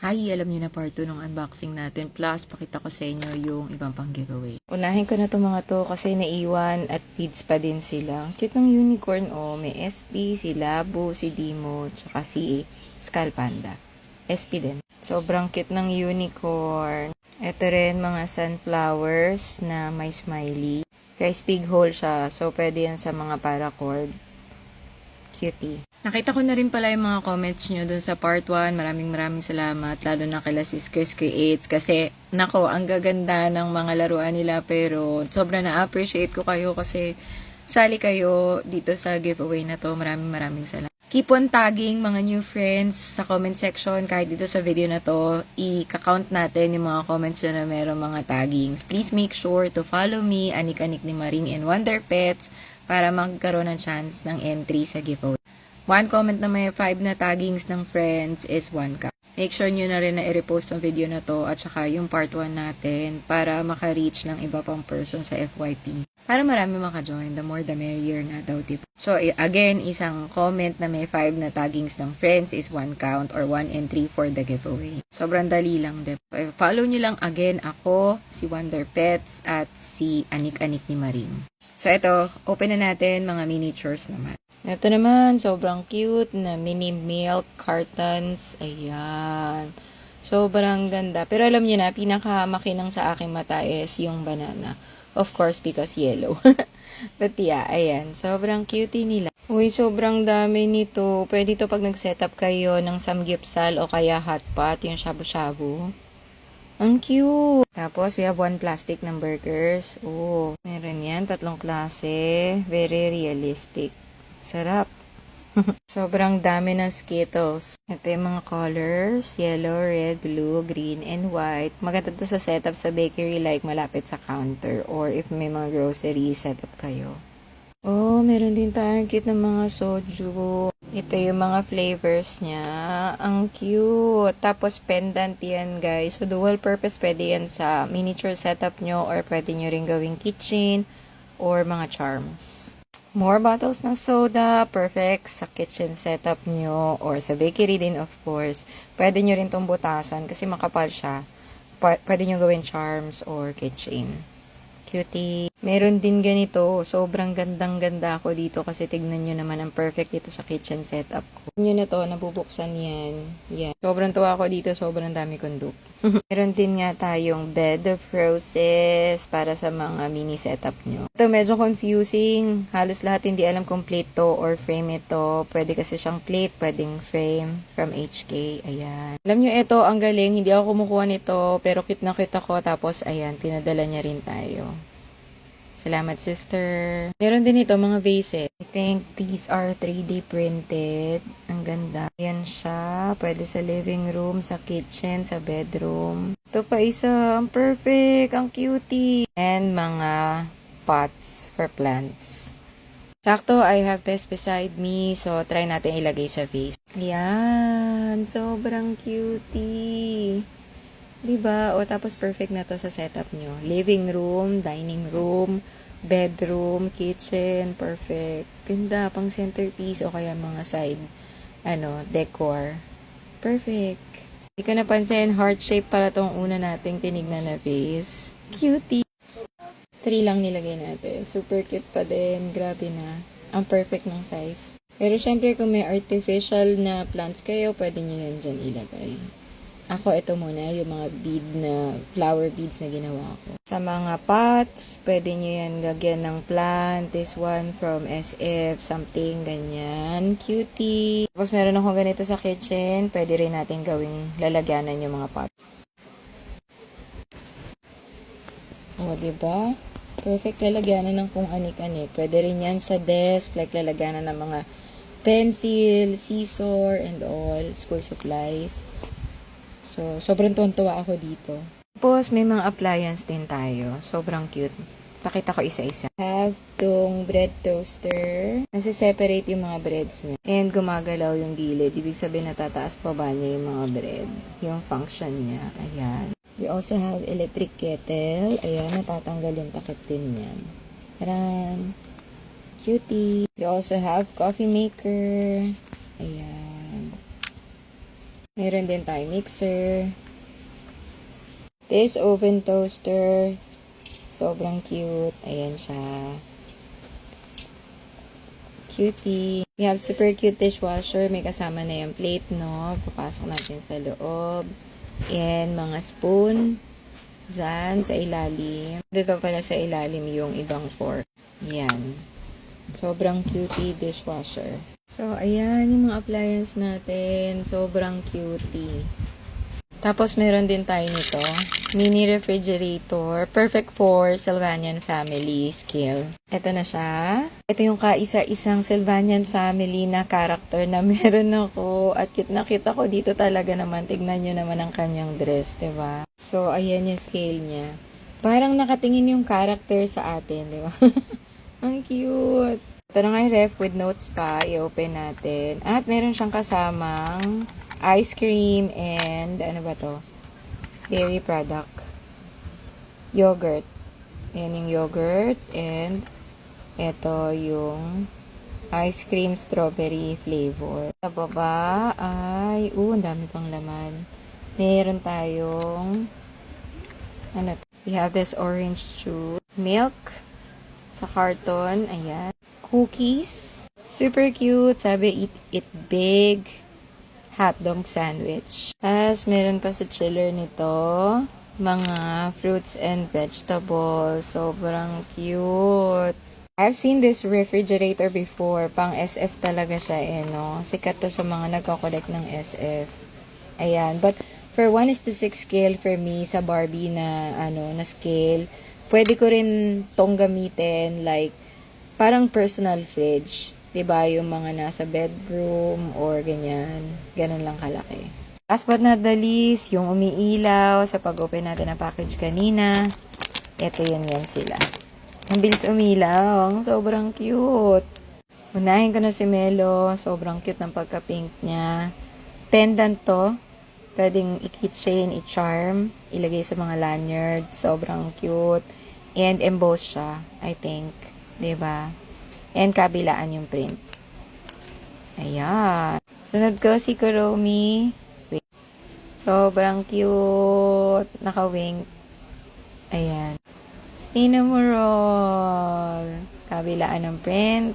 Hi, alam niyo na part 2 ng unboxing natin. Plus, pakita ko sa inyo yung ibang pang giveaway. Unahin ko na itong mga to kasi naiwan at feeds pa din sila. Cute ng unicorn, oh. May SP, si Labo, si Dimo, tsaka si Skull Panda. SP din. Sobrang cute ng unicorn. Ito rin mga sunflowers na may smiley. Guys, big hole siya. So, pwede yan sa mga paracord. Cutie. Nakita ko na rin pala yung mga comments nyo dun sa part 1. Maraming salamat. Lalo na kila Sis Chris Creates. Kasi, nako, ang gaganda ng mga laruan nila. Pero, sobrang na-appreciate ko kayo kasi sali kayo dito sa giveaway na to. Maraming salamat. Keep on tagging mga new friends sa comment section. Kahit dito sa video na to, i-count natin yung mga comments na meron mga taggings. Please make sure to follow me, Anik-Anik ni Maring and Wonder Pets para magkaroon ng chance ng entry sa giveaway. One comment na may 5 na taggings ng friends is 1 ka. Make sure nyo na rin na i-repost ang video na to at saka yung part 1 natin para maka-reach ng iba pang person sa FYP. Para marami maka-join, the more the merrier nga daw, tipo. So, again, isang comment na may 5 na taggings ng friends is 1 count or 1 entry for the giveaway. Sobrang dali lang, diba? Follow nyo lang again ako, si Wonder Pets at si Anik-Anik ni Maring. So, ito, open na natin mga miniatures naman. Ito naman, sobrang cute na mini milk cartons. Ayan. Sobrang ganda. Pero alam niyo na, pinakamakinang sa aking mata is yung banana. Of course, because yellow. But yeah, ayan. Sobrang cutie nila. Uy, sobrang dami nito. Pwede to pag nag-setup kayo ng samgyupsal o kaya hot pot, yung shabu-shabu. Ang cute! Tapos, we have 1 plastic ng burgers. Oh, meron yan. 3 klase. Very realistic. Sarap. Sobrang dami ng Skittles. Ito yung mga colors. Yellow, red, blue, green, and white. Maganda to sa setup sa bakery like malapit sa counter. Or if may mga grocery setup kayo. Oh, meron din tayong cute ng mga soju. Ito yung mga flavors niya. Ang cute. Tapos pendant yan, guys. So, dual purpose. Pwede yan sa miniature setup nyo or pwede nyo rin gawing kitchen or mga charms. More bottles ng soda. Perfect sa kitchen setup nyo or sa bakery din, of course. Pwede nyo rin itong butasan kasi makapal siya. Pwede nyo gawin charms or kitchen. Cutie. Meron din ganito. Sobrang gandang-ganda ako dito kasi tignan nyo naman ang perfect dito sa kitchen setup ko. Nyo na to, nabubuksan yan. Yan. Sobrang tuwa ako dito. Sobrang dami kong dupe. Meron din nga tayong bed of roses para sa mga mini setup nyo. Ito medyo confusing. Halos lahat hindi alam kung plate to or frame ito. Pwede kasi siyang plate, pwedeng frame from HK. Ayan. Alam nyo ito, ang galing. Hindi ako kumukuha nito pero cute na cute ako. Tapos ayan, pinadala niya rin tayo. Salamat, sister. Meron din ito, mga vase. I think these are 3D printed. Ang ganda. Ayan siya. Pwede sa living room, sa kitchen, sa bedroom. Ito pa isa. Ang perfect. Ang cutie. And mga pots for plants. Sakto, I have this beside me. So, try natin ilagay sa vase. Ayan. Sobrang cutie. Diba? O tapos perfect na to sa setup nyo. Living room, dining room, bedroom, kitchen, perfect. Ganda, pang centerpiece o kaya mga side, decor. Perfect. Hindi ko napansin, heart shape pala tong una nating tinignan na vase. Cutie. 3 lang nilagay natin. Super cute pa din. Grabe na. Ang perfect ng size. Pero syempre kung may artificial na plants kayo, pwede nyo yan dyan ilagay. Ako, ito muna, yung mga bead na, flower beads na ginawa ko. Sa mga pots, pwede nyo yan lagyan ng plant. This one from SF, something, ganyan. Cutie. Tapos meron akong ganito sa kitchen. Pwede rin natin gawing lalagyanan yung mga pots. O, diba? Perfect lalagyanan ng kung anik-anik. Pwede rin yan sa desk, like lalagyanan ng mga pencil, scissor, and all, school supplies. So, sobrang tuwa ako dito. Tapos, may mga appliance din tayo. Sobrang cute. Pakita ko isa-isa. Have tong bread toaster. Nasi-separate yung mga breads niya. And gumagalaw yung gilid. Ibig sabihin natataas pa ba niya yung mga bread. Yung function niya. Ayan. We also have electric kettle. Ayan, natatanggal yung takip din yan. Taran! Cutie! We also have coffee maker. Ayan. Meron din tayo mixer. This oven toaster. Sobrang cute. Ayan siya. Cutie. We have super cute dishwasher. May kasama na yung plate, no? Papasok natin sa loob. And mga spoon. Diyan, sa ilalim. Dito pala sa ilalim yung ibang fork. Yan. Sobrang cutie dishwasher. So, ayan yung mga appliance natin. Sobrang cutie. Tapos, meron din tayo nito. Mini refrigerator. Perfect for Sylvanian family scale. Ito na siya. Ito yung kaisa-isang Sylvanian family na character na meron ako. At cute na cute ako dito talaga naman. Tignan nyo naman ang kanyang dress, diba? So, ayan yung scale niya. Parang nakatingin yung character sa atin, diba? Ang cute. Ito na nga yung ref with notes pa. I-open natin. At meron siyang kasamang ice cream and ano ba to? Dairy product. Yogurt. Ayan yung yogurt and ito yung ice cream strawberry flavor. Sa baba ay, ang dami pang laman. Meron tayong ano to? We have this orange juice. Milk sa carton. Ayan. Cookies. Super cute. Sabi, eat it big. Hotdog sandwich. Tapos, meron pa sa chiller nito. Mga fruits and vegetables. Sobrang cute. I've seen this refrigerator before. Pang SF talaga siya, no? Sikat to sa mga nagko-collect ng SF. Ayan. But, for 1:6 scale for me, sa Barbie na, na scale, pwede ko rin tong gamitin, like, parang personal fridge. Diba, yung mga nasa bedroom or ganyan. Ganun lang kalaki. Last but not the least, yung umiilaw sa pag-open natin ng package kanina. Ito yan sila. Ang bilis umilaw. Sobrang cute. Unahin ko na si Melo. Sobrang cute ng pagka-pink niya. Pendant to. Pwedeng i-keychain, i-charm. Ilagay sa mga lanyard. Sobrang cute. And embossed siya, I think. Diba? And kabilaan yung print. Ayan. Sunod ko si Kuromi. Wait. Sobrang cute. Naka-wing. Ayan. Cinnamoroll. Kabilaan ng print.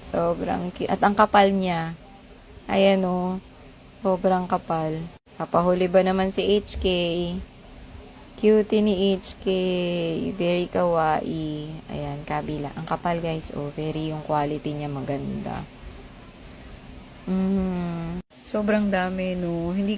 Sobrang cute. At ang kapal niya. Ayan o. Sobrang kapal. Papahuli ba naman si HK? Cutie ni HK. Very kawaii. Ayan, kabila. Ang kapal guys, very yung quality niya maganda. Sobrang dami, no? Hindi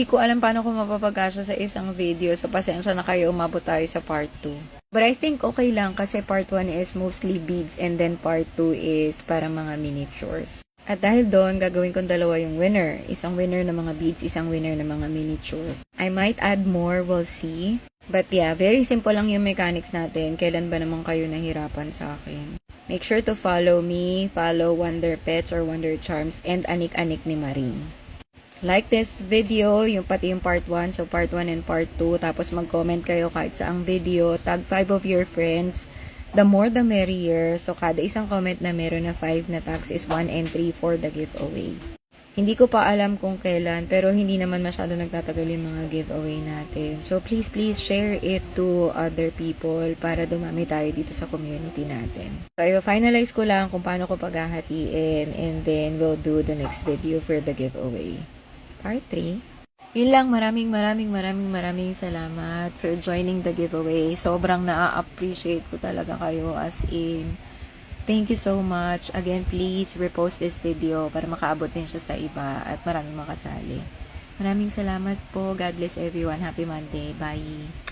ko alam paano ko mapapagkasya sa isang video. So, pasensya na kayo, umabot tayo sa part 2. But I think okay lang kasi part 1 is mostly beads and then part 2 is para mga miniatures. At dahil doon, gagawin kong dalawa yung winner. Isang winner ng mga beads, isang winner ng mga miniatures. I might add more, we'll see. But yeah, very simple lang yung mechanics natin. Kailan ba naman kayo nahirapan sa akin? Make sure to follow me, follow Wonder Pets or Wonder Charms, and Anik-Anik ni Maring. Like this video, yung pati yung part 1, so part 1 and part 2. Tapos mag-comment kayo kahit saang video. Tag 5 of your friends. The more the merrier. So, kada isang comment na meron na 5 na tags is 1 entry for the giveaway. Hindi ko pa alam kung kailan, pero hindi naman masyado nagtatagal yung mga giveaway natin. So, please share it to other people para dumami tayo dito sa community natin. So, i-finalize ko lang kung paano ko paghahatiin and then we'll do the next video for the giveaway. Part 3. Yun lang, maraming salamat for joining the giveaway. Sobrang na-appreciate ko talaga kayo as in. Thank you so much. Again, please repost this video para makaabot din siya sa iba at maraming makasali. Maraming salamat po. God bless everyone. Happy Monday. Bye.